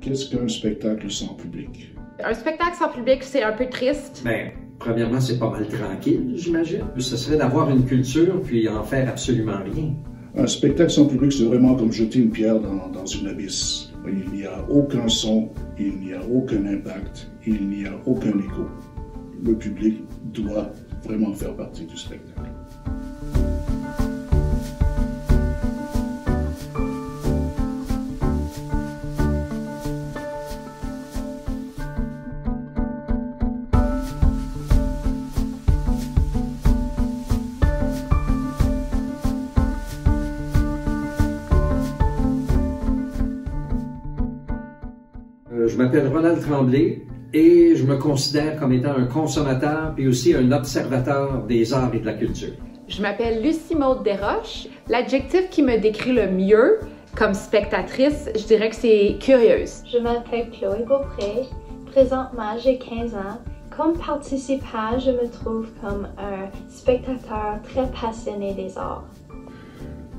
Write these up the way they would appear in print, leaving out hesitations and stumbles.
Qu'est-ce qu'un spectacle sans public? Un spectacle sans public, c'est un peu triste. Bien, premièrement, c'est pas mal tranquille, j'imagine. Ce serait d'avoir une culture puis en faire absolument rien. Un spectacle sans public, c'est vraiment comme jeter une pierre dans une abysse. Il n'y a aucun son, il n'y a aucun impact, il n'y a aucun écho. Le public doit vraiment faire partie du spectacle. Je m'appelle Ronald Tremblay et je me considère comme étant un consommateur et aussi un observateur des arts et de la culture. Je m'appelle Lucie Maud Desroches. L'adjectif qui me décrit le mieux comme spectatrice, je dirais que c'est curieuse. Je m'appelle Chloé Beaupré. Présentement, j'ai 15 ans. Comme participant, je me trouve comme un spectateur très passionné des arts.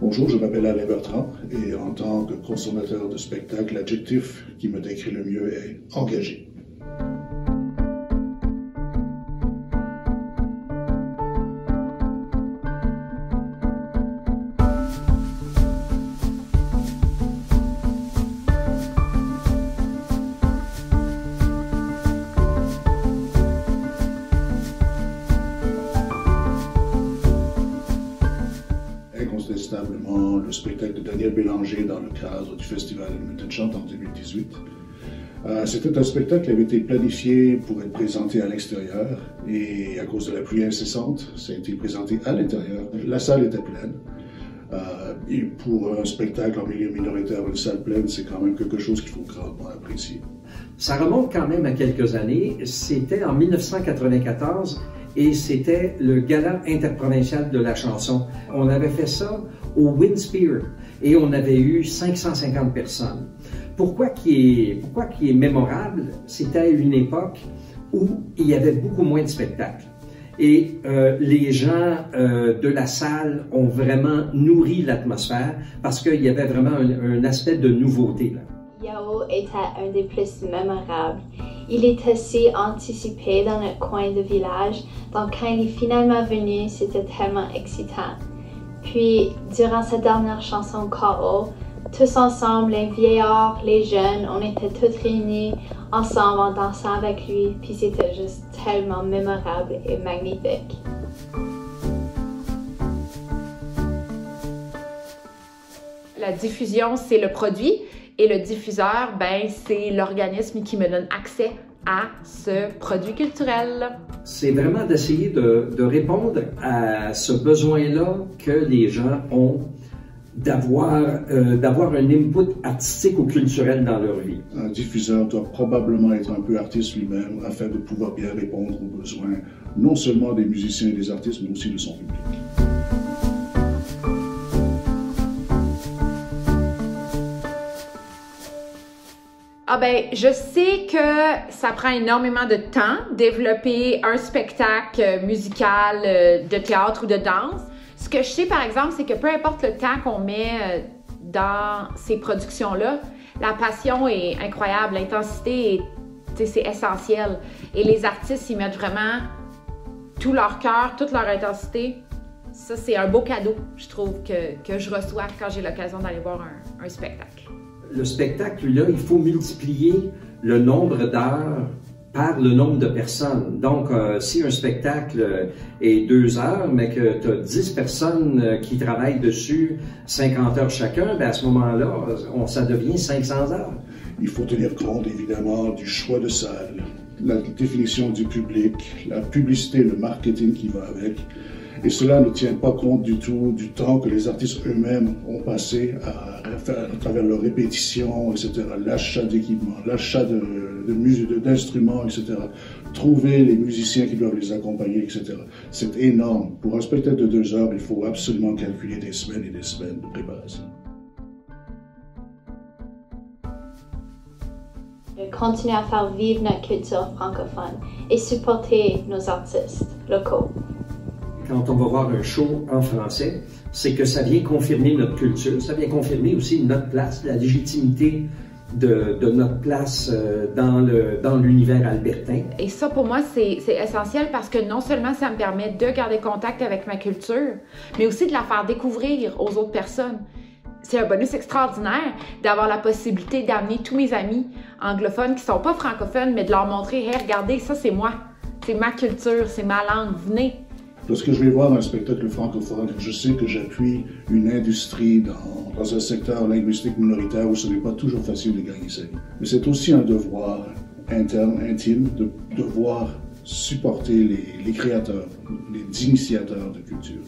Bonjour, je m'appelle Alain Bertrand et en tant que consommateur de spectacle, l'adjectif qui me décrit le mieux est engagé. Incontestablement, le spectacle de Daniel Bélanger dans le cadre du Festival Edmonton Chante en 2018. C'était un spectacle qui avait été planifié pour être présenté à l'extérieur et à cause de la pluie incessante, ça a été présenté à l'intérieur. La salle était pleine. Et pour un spectacle en milieu minoritaire, une salle pleine, c'est quand même quelque chose qu'il faut grandement apprécier. Ça remonte quand même à quelques années. C'était en 1994 et c'était le Gala interprovincial de la chanson. On avait fait ça au Winspear et on avait eu 550 personnes. Pourquoi qui est mémorable? C'était à une époque où il y avait beaucoup moins de spectacles. Et les gens de la salle ont vraiment nourri l'atmosphère parce qu'il y avait vraiment un aspect de nouveauté là. Yao était un des plus mémorables. Il était si anticipé dans notre coin de village, donc quand il est finalement venu, c'était tellement excitant. Puis, durant sa dernière chanson K.O., tous ensemble, les vieillards, les jeunes, on était tous réunis ensemble en dansant avec lui, puis c'était juste tellement mémorable et magnifique. La diffusion, c'est le produit et le diffuseur, ben, c'est l'organisme qui me donne accès à ce produit culturel. C'est vraiment d'essayer de répondre à ce besoin-là que les gens ont d'avoir un input artistique ou culturel dans leur vie. Un diffuseur doit probablement être un peu artiste lui-même afin de pouvoir bien répondre aux besoins non seulement des musiciens et des artistes, mais aussi de son public. Ah ben, je sais que ça prend énormément de temps développer un spectacle musical, de théâtre ou de danse. Ce que je sais par exemple, c'est que peu importe le temps qu'on met dans ces productions-là, la passion est incroyable, l'intensité c'est essentiel. Et les artistes, ils mettent vraiment tout leur cœur, toute leur intensité. Ça, c'est un beau cadeau, je trouve, que je reçois quand j'ai l'occasion d'aller voir un spectacle. Le spectacle, là, il faut multiplier le nombre d'heures par le nombre de personnes. Donc, si un spectacle est 2 heures, mais que tu as 10 personnes qui travaillent dessus, 50 heures chacun, bien à ce moment-là, ça devient 500 heures. Il faut tenir compte, évidemment, du choix de salle, la définition du public, la publicité, le marketing qui va avec. Et cela ne tient pas compte du tout du temps que les artistes eux-mêmes ont passé à travers leurs répétitions, etc., l'achat d'équipements, l'achat d'instruments, etc., trouver les musiciens qui doivent les accompagner, etc. C'est énorme. Pour un spectacle de 2 heures, il faut absolument calculer des semaines et des semaines de préparation. De continuer à faire vivre notre culture francophone et supporter nos artistes locaux. Quand on va voir un show en français, c'est que ça vient confirmer notre culture, ça vient confirmer aussi notre place, la légitimité de notre place dans l'univers albertain. Et ça, pour moi, c'est essentiel parce que non seulement ça me permet de garder contact avec ma culture, mais aussi de la faire découvrir aux autres personnes. C'est un bonus extraordinaire d'avoir la possibilité d'amener tous mes amis anglophones qui sont pas francophones, mais de leur montrer « Hey, regardez, ça c'est moi, c'est ma culture, c'est ma langue, venez ». Lorsque je vais voir un spectacle francophone, je sais que j'appuie une industrie dans un secteur linguistique minoritaire où ce n'est pas toujours facile de gagner sa vie. Mais c'est aussi un devoir interne, intime, de devoir supporter les créateurs, les initiateurs de culture.